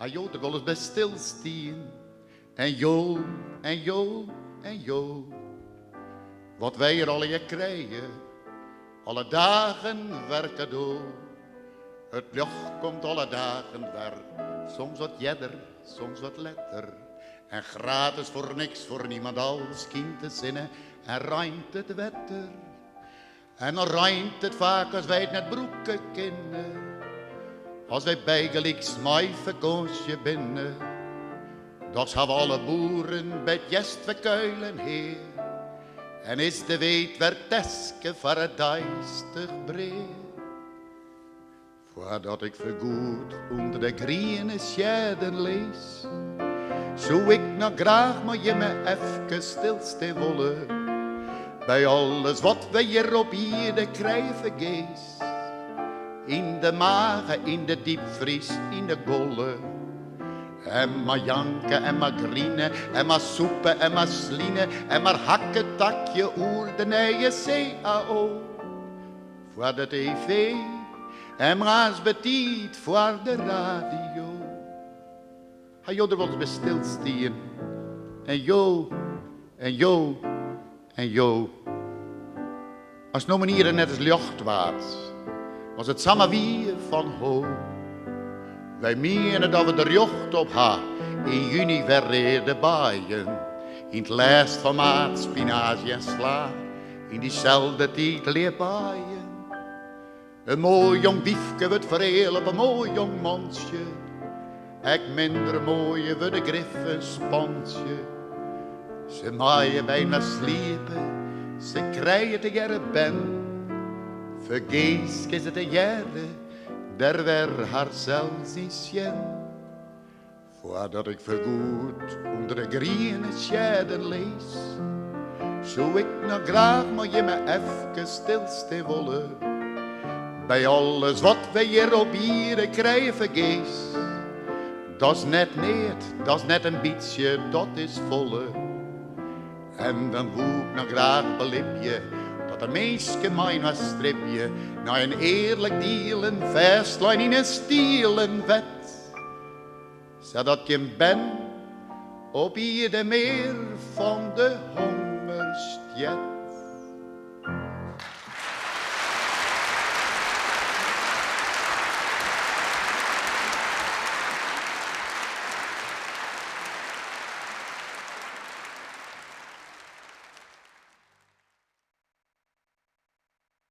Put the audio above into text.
Jo, de wel eens bij stilstaan. En jo, en jo, en jo. Wat wij er al in krijgen, alle dagen werken door. Het licht komt alle dagen weer, soms wat jedder, soms wat letter. En gratis voor niks, voor niemand alles kind te zinnen. En rijmt het wetter. En dan rijmt het vaak als wij het net broeken kennen. Als wij bijgelijk smijvakantie binnen. Dat gaan we alle boeren bij het jest verkuilen heer. En is de weet werteske paradijstig breed. Voordat ik vergoed onder de groene scheden lees, zou ik nog graag maar je me even stilstaan willen. Bij alles wat we hier op hier krijgen geest. In de magen, in de diepvries, in de golle. En maar janken, en maar grienen, en maar soepen, en maar slienen, en maar hakken takje oer de nije CAO. Voor de tv, en maar als betiet voor de radio. Hij joh, er wel eens bij stilstaan. En jo, en jo, en jo. Als no manieren net als lucht waard, was het samen wie van ho. Wij menen dat we er jocht op ha, in juni verreden baaien. In het lijst van maat, spinazie en sla, in diezelfde tijd leerbaaien. Een mooi jong biefke wordt verheel op een mooi jong mansje. Ik minder mooie voor de griffen spansje. Ze maaien bijna sliepen, ze krijgen te jaren ben. Vergees is het te jaren, der weer haar zelfs in sjen. Voordat ik vergoed onder de groene scheden lees, zou ik nog graag maar je me even stilstaan willen. Bij alles wat wij hier op hier krijgen gees. Dat is net niet, dat is net een beetje, dat is volle. En dan woe ik nog graag belipje, dat de meeske mijn was stripje, naar een eerlijk dealen, vestlijn in een stielen wet. Zodat je ben op ieder meer van de hongerstjet.